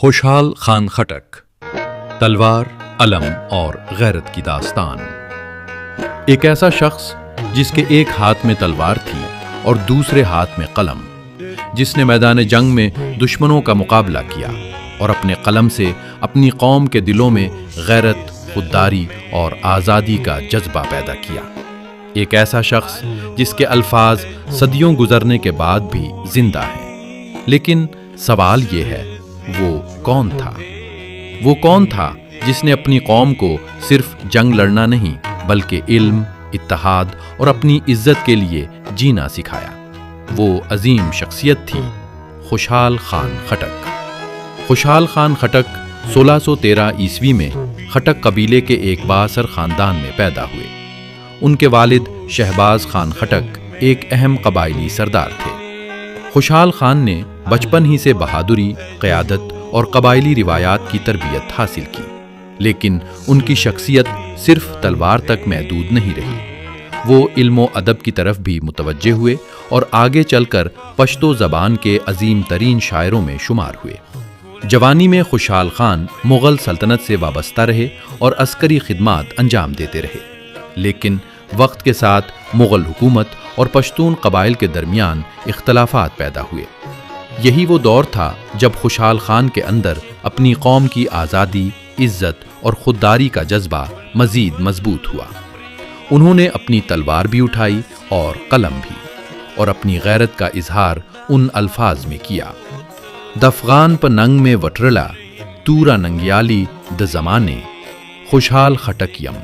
خوشحال خان خٹک، تلوار، علم اور غیرت کی داستان۔ ایک ایسا شخص جس کے ایک ہاتھ میں تلوار تھی اور دوسرے ہاتھ میں قلم، جس نے میدان جنگ میں دشمنوں کا مقابلہ کیا اور اپنے قلم سے اپنی قوم کے دلوں میں غیرت، خودداری اور آزادی کا جذبہ پیدا کیا۔ ایک ایسا شخص جس کے الفاظ صدیوں گزرنے کے بعد بھی زندہ ہیں۔ لیکن سوال یہ ہے، وہ کون تھا؟ وہ کون تھا جس نے اپنی قوم کو صرف جنگ لڑنا نہیں بلکہ علم، اتحاد اور اپنی عزت کے لیے جینا سکھایا؟ وہ عظیم شخصیت تھی خوشحال خان خٹک۔ خوشحال خان خٹک 1613 عیسوی میں خٹک قبیلے کے ایک بااثر خاندان میں پیدا ہوئے۔ ان کے والد شہباز خان خٹک ایک اہم قبائلی سردار تھے۔ خوشحال خان نے بچپن ہی سے بہادری، قیادت اور قبائلی روایات کی تربیت حاصل کی، لیکن ان کی شخصیت صرف تلوار تک محدود نہیں رہی۔ وہ علم و ادب کی طرف بھی متوجہ ہوئے اور آگے چل کر پشتو زبان کے عظیم ترین شاعروں میں شمار ہوئے۔ جوانی میں خوشحال خان مغل سلطنت سے وابستہ رہے اور عسکری خدمات انجام دیتے رہے، لیکن وقت کے ساتھ مغل حکومت اور پشتون قبائل کے درمیان اختلافات پیدا ہوئے۔ یہی وہ دور تھا جب خوشحال خان کے اندر اپنی قوم کی آزادی، عزت اور خودداری کا جذبہ مزید مضبوط ہوا۔ انہوں نے اپنی تلوار بھی اٹھائی اور قلم بھی، اور اپنی غیرت کا اظہار ان الفاظ میں کیا: دفغان پہ ننگ میں وٹرلا، تورا ننگیالی د زمانے، خوشحال خٹک یم۔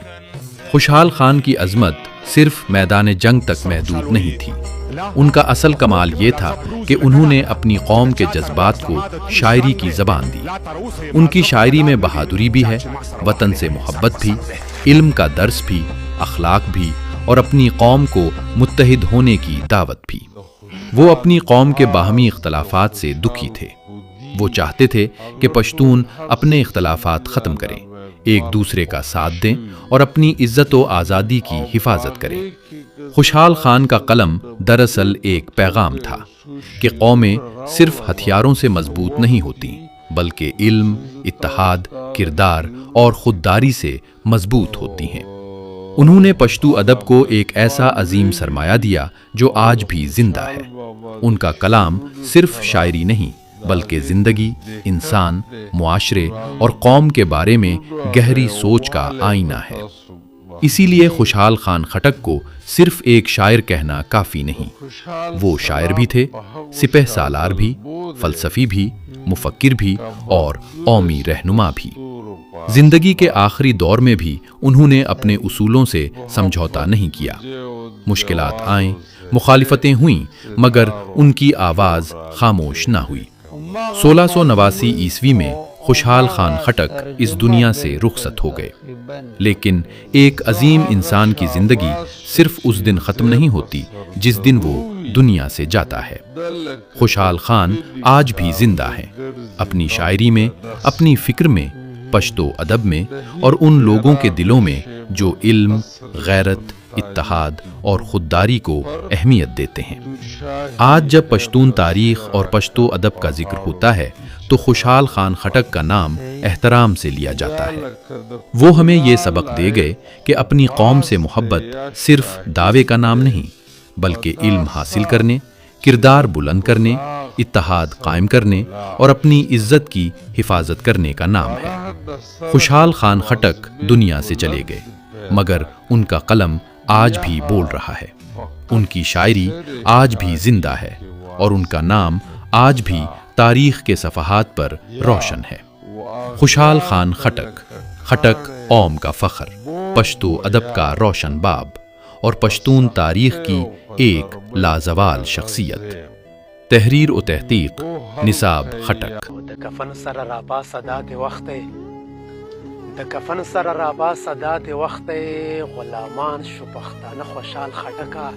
خوشحال خان کی عظمت صرف میدان جنگ تک محدود نہیں تھی۔ ان کا اصل کمال یہ تھا کہ انہوں نے اپنی قوم کے جذبات کو شاعری کی زبان دی۔ ان کی شاعری میں بہادری بھی ہے، وطن سے محبت بھی، علم کا درس بھی، اخلاق بھی، اور اپنی قوم کو متحد ہونے کی دعوت بھی۔ وہ اپنی قوم کے باہمی اختلافات سے دکھی تھے۔ وہ چاہتے تھے کہ پشتون اپنے اختلافات ختم کریں، ایک دوسرے کا ساتھ دیں اور اپنی عزت و آزادی کی حفاظت کریں۔ خوشحال خان کا قلم دراصل ایک پیغام تھا کہ قومیں صرف ہتھیاروں سے مضبوط نہیں ہوتی بلکہ علم، اتحاد، کردار اور خودداری سے مضبوط ہوتی ہیں۔ انہوں نے پشتو ادب کو ایک ایسا عظیم سرمایہ دیا جو آج بھی زندہ ہے۔ ان کا کلام صرف شاعری نہیں بلکہ زندگی، انسان، معاشرے اور قوم کے بارے میں گہری سوچ کا آئینہ ہے۔ اسی لیے خوشحال خان خٹک کو صرف ایک شاعر کہنا کافی نہیں۔ وہ شاعر بھی تھے، سپہ سالار بھی، فلسفی بھی، مفکر بھی اور قومی رہنما بھی۔ زندگی کے آخری دور میں بھی انہوں نے اپنے اصولوں سے سمجھوتا نہیں کیا۔ مشکلات آئیں، مخالفتیں ہوئیں، مگر ان کی آواز خاموش نہ ہوئی۔ 1689 عیسوی میں خوشحال خان خٹک اس دنیا سے رخصت ہو گئے، لیکن ایک عظیم انسان کی زندگی صرف اس دن ختم نہیں ہوتی جس دن وہ دنیا سے جاتا ہے۔ خوشحال خان آج بھی زندہ ہیں، اپنی شاعری میں، اپنی فکر میں، پشتو ادب میں، اور ان لوگوں کے دلوں میں جو علم، غیرت، اتحاد اور خودداری کو اہمیت دیتے ہیں۔ آج جب پشتون تاریخ اور پشتو ادب کا ذکر ہوتا ہے تو خوشحال خان خٹک کا نام احترام سے لیا جاتا ہے۔ وہ ہمیں یہ سبق دے گئے کہ اپنی قوم سے محبت صرف دعوے کا نام نہیں بلکہ علم حاصل کرنے، کردار بلند کرنے، اتحاد قائم کرنے اور اپنی عزت کی حفاظت کرنے کا نام ہے۔ خوشحال خان خٹک دنیا سے چلے گئے، مگر ان کا قلم آج بھی بول رہا ہے، ان کی شاعری آج بھی زندہ ہے، اور ان کا نام آج بھی تاریخ کے صفحات پر روشن ہے۔ خوشحال خان خٹک، خٹک قوم کا فخر، پشتو ادب کا روشن باب اور پشتون تاریخ کی ایک لازوال شخصیت۔ تحریر و تحقیق نصاب خٹک۔ د کفن سره رابا صدا د وخت د کفن سره رابا صدا د وخت غلامان شو پښتانه خوشحال خټکا